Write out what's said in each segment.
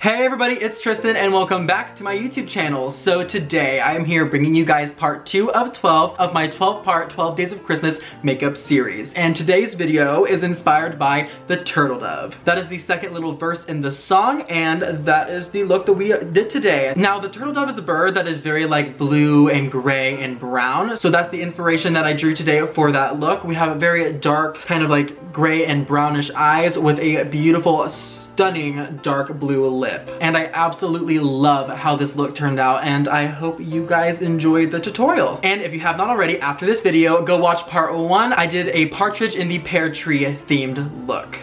Hey everybody, it's Tristan and welcome back to my YouTube channel. So today I am here bringing you guys part 2 of 12 of my 12-part 12 Days of Christmas makeup series. And today's video is inspired by the turtle dove. That is the second little verse in the song, and that is the look that we did today. Now the turtle dove is a bird that is very like blue and gray and brown. So that's the inspiration that I drew today for that look. We have a very dark kind of like gray and brownish eyes with a beautiful stunning dark blue lip. And I absolutely love how this look turned out, and I hope you guys enjoyed the tutorial. And if you have not already, after this video, go watch part 1. I did a partridge in the pear tree themed look.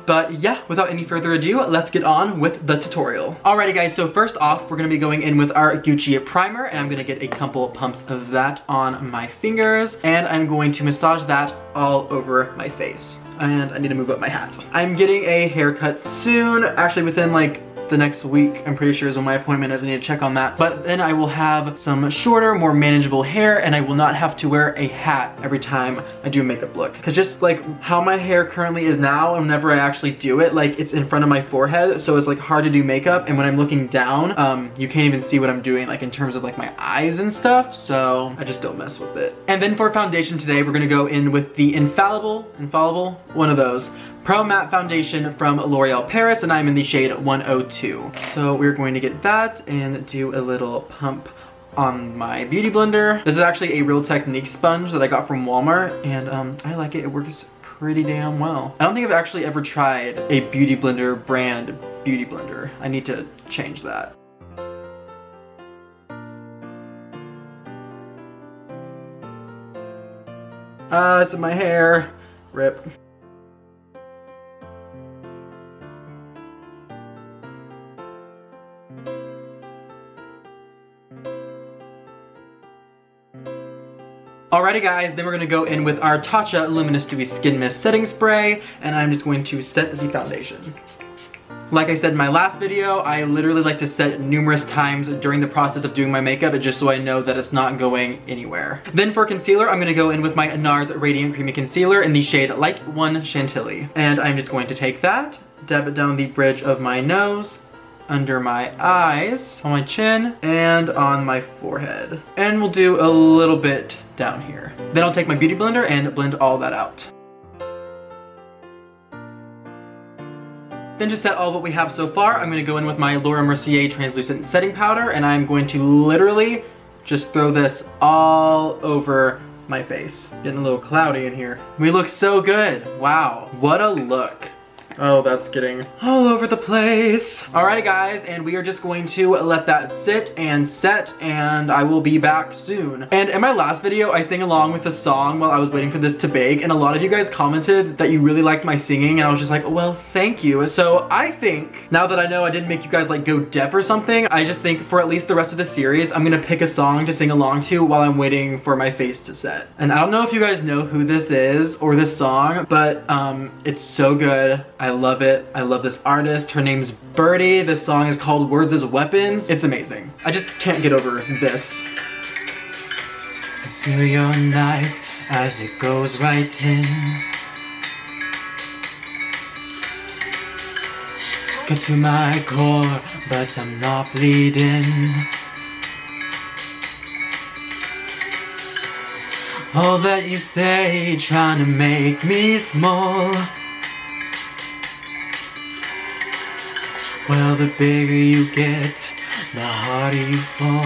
But yeah, without any further ado, let's get on with the tutorial. Alrighty guys, so first off, we're gonna be going in with our Gucci primer, and I'm gonna get a couple pumps of that on my fingers, and I'm going to massage that all over my face. And I need to move up my hat. I'm getting a haircut soon, actually within like the next week, I'm pretty sure is when my appointment is. I need to check on that. But then I will have some shorter, more manageable hair, and I will not have to wear a hat every time I do a makeup look. Cause just like how my hair currently is now, and whenever I actually do it, like it's in front of my forehead, so it's like hard to do makeup, and when I'm looking down, you can't even see what I'm doing, like in terms of like my eyes and stuff, so I just don't mess with it. And then for foundation today, we're gonna go in with the Infallible, one of those, Pro Matte Foundation from L'Oreal Paris, and I'm in the shade 102. So we're going to get that and do a little pump on my beauty blender. This is actually a Real Technique sponge that I got from Walmart, and I like it. It works pretty damn well. I don't think I've actually ever tried a beauty blender brand beauty blender. I need to change that. It's in my hair. Rip. Alrighty guys, then we're gonna go in with our Tatcha Luminous Dewy Skin Mist Setting Spray, and I'm just going to set the foundation. Like I said in my last video, I literally like to set numerous times during the process of doing my makeup, just so I know that it's not going anywhere. Then for concealer, I'm gonna go in with my NARS Radiant Creamy Concealer in the shade Light 1 Chantilly. And I'm just going to take that, dab it down the bridge of my nose, under my eyes, on my chin, and on my forehead. And we'll do a little bit down here. Then I'll take my beauty blender and blend all that out. Then to set all what we have so far, I'm going to go in with my Laura Mercier Translucent Setting Powder, and I'm going to literally just throw this all over my face. Getting a little cloudy in here. We look so good. Wow, what a look. Oh, that's getting all over the place. Alrighty guys, and we are just going to let that sit and set, and I will be back soon. And in my last video, I sang along with the song while I was waiting for this to bake, and a lot of you guys commented that you really liked my singing, and I was just like, well, thank you. So I think, now that I know I didn't make you guys like go deaf or something, I just think for at least the rest of the series, I'm gonna pick a song to sing along to while I'm waiting for my face to set. And I don't know if you guys know who this is or this song, but it's so good. I love it. I love this artist. Her name's Birdie. This song is called Words as Weapons. It's amazing. I just can't get over this. Feel your knife as it goes right in. Get to my core, but I'm not bleeding. All that you say, trying to make me small. Well, the bigger you get, the harder you fall.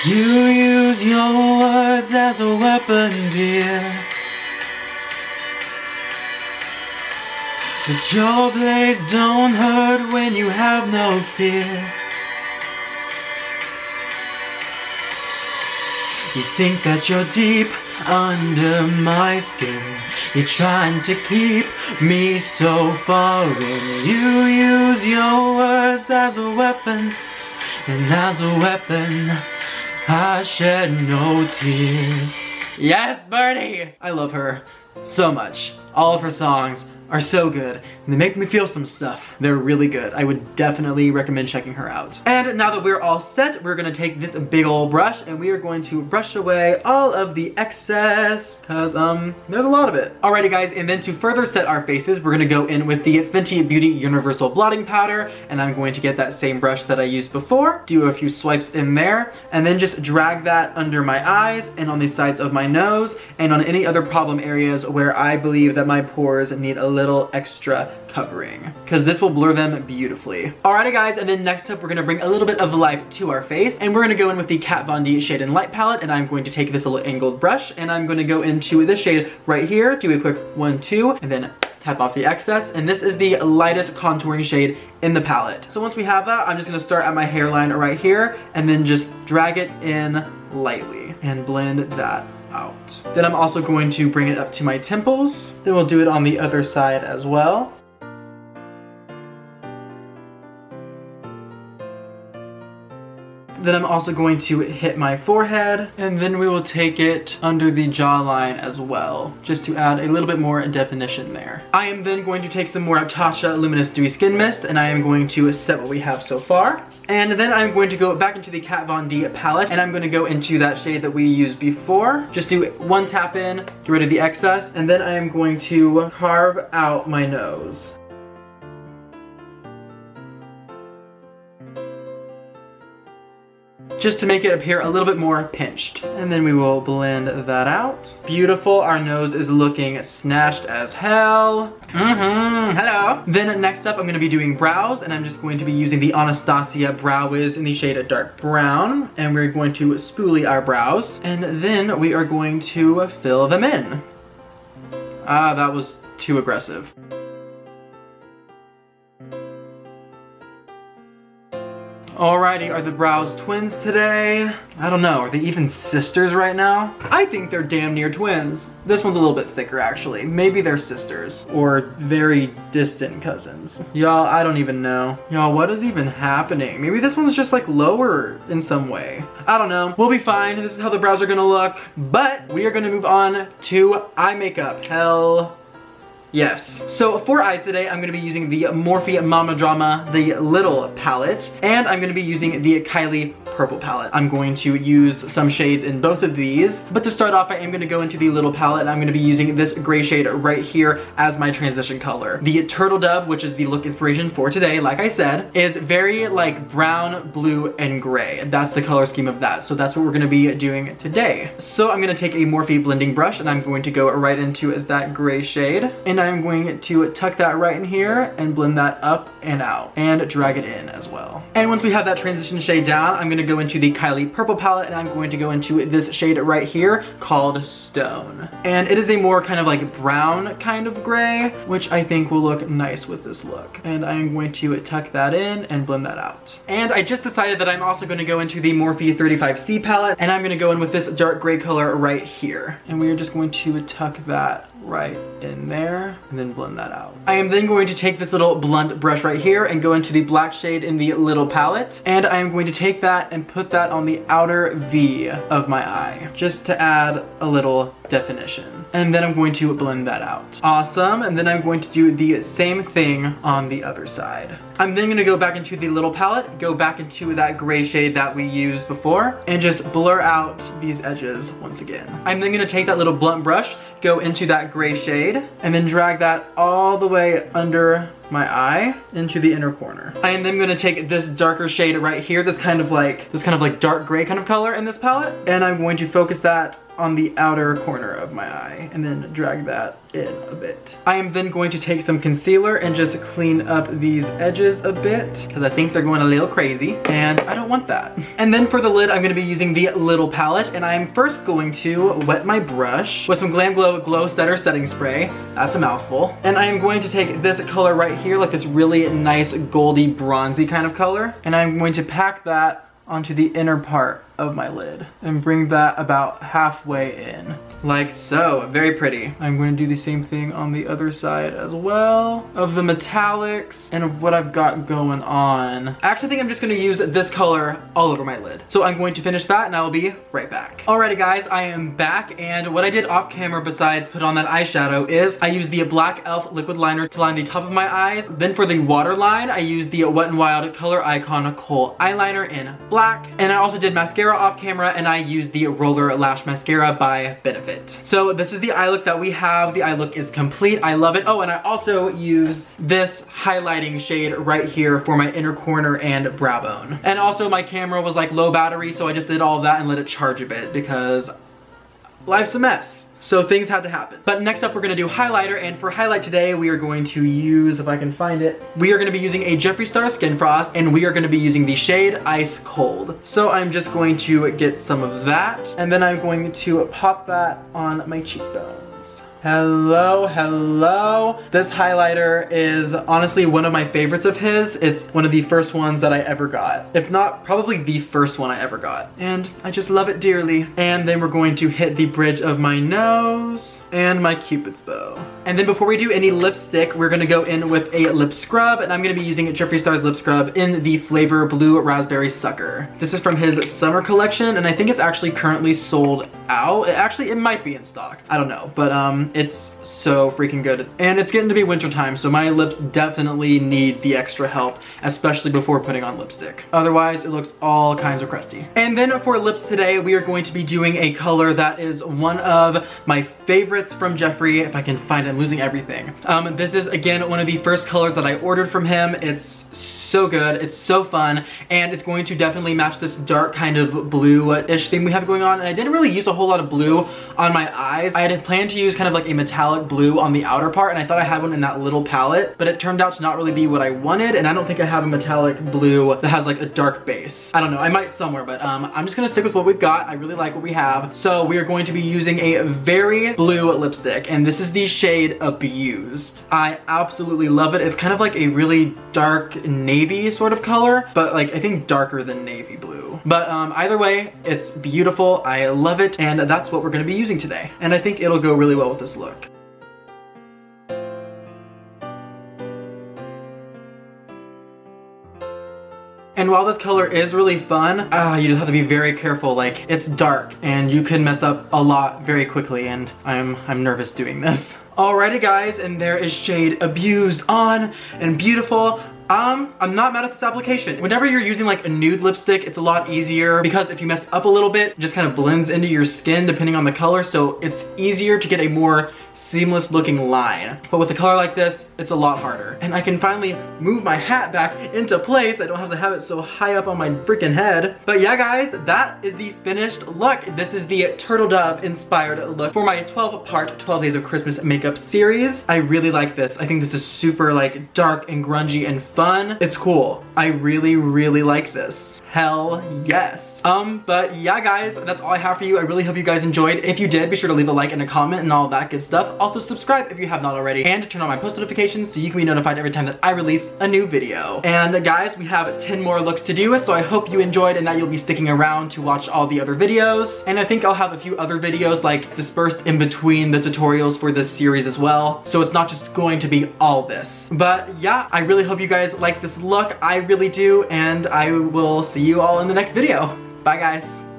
You use your words as a weapon, dear, but your blades don't hurt when you have no fear. You think that you're deep under my skin. You're trying to keep me so far in. You use your words as a weapon, and as a weapon, I shed no tears. Yes, Birdie! I love her so much. All of her songs are so good. And they make me feel some stuff. They're really good. I would definitely recommend checking her out. And now that we're all set, we're gonna take this big old brush and we are going to brush away all of the excess, cause there's a lot of it. Alrighty guys, and then to further set our faces, we're gonna go in with the Fenty Beauty Universal Blotting Powder, and I'm going to get that same brush that I used before, do a few swipes in there, and then just drag that under my eyes and on the sides of my nose and on any other problem areas where I believe that my pores need a little extra covering, because this will blur them beautifully. Alrighty guys, and then next up we're gonna bring a little bit of life to our face, and we're gonna go in with the Kat Von D Shade and Light palette, and I'm going to take this little angled brush and I'm gonna go into this shade right here, do a quick 1-2, and then tap off the excess, and this is the lightest contouring shade in the palette. So once we have that, I'm just gonna start at my hairline right here and then just drag it in lightly and blend that out. Then I'm also going to bring it up to my temples. Then we'll do it on the other side as well. Then I'm also going to hit my forehead, and then we will take it under the jawline as well, just to add a little bit more definition there. I am then going to take some more Tatcha Luminous Dewy Skin Mist, and I am going to set what we have so far. And then I'm going to go back into the Kat Von D palette, and I'm going to go into that shade that we used before. Just do one tap in, get rid of the excess, and then I am going to carve out my nose. Just to make it appear a little bit more pinched. And then we will blend that out. Beautiful, our nose is looking snatched as hell. Hello. Then next up, I'm gonna be doing brows, and I'm just going to be using the Anastasia Brow Wiz in the shade Dark Brown. And we're going to spoolie our brows. And then we are going to fill them in. Ah, that was too aggressive. Alrighty, are the brows twins today? I don't know, are they even sisters right now? I think they're damn near twins. This one's a little bit thicker actually. Maybe they're sisters or very distant cousins. Y'all, I don't even know. Y'all, what is even happening? Maybe this one's just like lower in some way. I don't know, we'll be fine. This is how the brows are gonna look, but we are gonna move on to eye makeup. Hell yes. So for eyes today, I'm gonna be using the Morphe Mama Drama, the Little palette, and I'm gonna be using the Kylie Purple palette. I'm going to use some shades in both of these, but to start off, I am gonna go into the Little palette, and I'm gonna be using this gray shade right here as my transition color. The Turtle Dove, which is the look inspiration for today, like I said, is very like brown, blue, and gray. That's the color scheme of that, so that's what we're gonna be doing today. So I'm gonna take a Morphe blending brush, and I'm going to go right into that gray shade, and I'm going to tuck that right in here and blend that up and out and drag it in as well. And once we have that transition shade down, I'm gonna go into the Kylie Purple palette, and I'm going to go into this shade right here called Stone. And it is a more kind of like brown kind of gray, which I think will look nice with this look. And I'm going to tuck that in and blend that out. And I just decided that I'm also gonna go into the Morphe 35C palette, and I'm gonna go in with this dark gray color right here. And we are just going to tuck that right in there and then blend that out. I am then going to take this little blunt brush right here and go into the black shade in the Little palette, and I am going to take that and put that on the outer V of my eye just to add a little definition. And then I'm going to blend that out. Awesome, and then I'm going to do the same thing on the other side. I'm then gonna go back into the Little palette, go back into that gray shade that we used before, and just blur out these edges once again. I'm then gonna take that little blunt brush, go into that gray shade, and then drag that all the way under my eye into the inner corner. I am then gonna take this darker shade right here, this kind of like dark gray kind of color in this palette, and I'm going to focus that on the outer corner of my eye and then drag that in a bit. I am then going to take some concealer and just clean up these edges a bit because I think they're going a little crazy and I don't want that. And then for the lid, I'm gonna be using the Little palette, and I am first going to wet my brush with some Glam Glow Glow Setter setting spray. That's a mouthful. And I am going to take this color right here, like this really nice goldy bronzy kind of color, and I'm going to pack that onto the inner part of my lid and bring that about halfway in, like so. Very pretty. I'm going to do the same thing on the other side as well, of the metallics and of what I've got going on. I actually think I'm just going to use this color all over my lid. So I'm going to finish that and I will be right back. Alrighty guys, I am back, and what I did off camera besides put on that eyeshadow is I used the Black Elf liquid liner to line the top of my eyes. Then for the waterline, I used the Wet n Wild Color Icon Kohl eyeliner in black. And I also did mascara off camera, and I used the Roller Lash Mascara by Benefit. So this is the eye look that we have. The eye look is complete. I love it. Oh, and I also used this highlighting shade right here for my inner corner and brow bone. And also my camera was like low battery, so I just did all of that and let it charge a bit because life's a mess. So things had to happen. But next up, we're gonna do highlighter, and for highlight today, we are going to use, if I can find it, we are gonna be using a Jeffree Star Skin Frost, and we are gonna be using the shade Ice Cold. So I'm just going to get some of that, and then I'm going to pop that on my cheekbones. Hello, hello. This highlighter is honestly one of my favorites of his. It's one of the first ones that I ever got. If not, probably the first one I ever got. And I just love it dearly. And then we're going to hit the bridge of my nose and my Cupid's bow. And then before we do any lipstick, we're gonna go in with a lip scrub, and I'm gonna be using Jeffree Star's lip scrub in the flavor Blue Raspberry Sucker. This is from his summer collection, and I think it's actually currently sold out. It might be in stock. I don't know, but it's so freaking good. And it's getting to be winter time, so my lips definitely need the extra help, especially before putting on lipstick. Otherwise, it looks all kinds of crusty. And then for lips today, we are going to be doing a color that is one of my favorites from Jeffree. If I can find it, I'm losing everything. This is, again, one of the first colors that I ordered from him. It's so good, it's so fun, and it's going to definitely match this dark kind of blue-ish thing we have going on. And I didn't really use a whole lot of blue on my eyes. I had planned to use kind of like a metallic blue on the outer part, and I thought I had one in that little palette, but it turned out to not really be what I wanted, and I don't think I have a metallic blue that has like a dark base. I don't know, I might somewhere, but I'm just gonna stick with what we've got. I really like what we have. So we are going to be using a very blue lipstick, and this is the shade Abused. I absolutely love it. It's kind of like a really dark navy sort of color, but like I think darker than navy blue. But either way, it's beautiful. I love it, and that's what we're gonna be using today. And I think it'll go really well with this look. And while this color is really fun, you just have to be very careful. Like, it's dark and you can mess up a lot very quickly, and I'm nervous doing this. Alrighty guys, and there is shade Abused on and beautiful. I'm not mad at this application. Whenever you're using like a nude lipstick, it's a lot easier because if you mess up a little bit, it just kind of blends into your skin depending on the color, so it's easier to get a more seamless looking line. But with a color like this, it's a lot harder. And I can finally move my hat back into place. I don't have to have it so high up on my freaking head. But yeah guys, that is the finished look. This is the Turtle Dove inspired look for my 12-part 12 Days of Christmas makeup series. I really like this. I think this is super like dark and grungy and fun. It's cool. I really, really like this. Hell yes. But yeah guys, that's all I have for you. I really hope you guys enjoyed. If you did, be sure to leave a like and a comment and all that good stuff. Also subscribe if you have not already, and turn on my post notifications so you can be notified every time that I release a new video. And guys, we have 10 more looks to do, so I hope you enjoyed and that you'll be sticking around to watch all the other videos. And I think I'll have a few other videos like dispersed in between the tutorials for this series as well, so it's not just going to be all this. But yeah, I really hope you guys like this look. I really do, and I will see you all in the next video. Bye guys.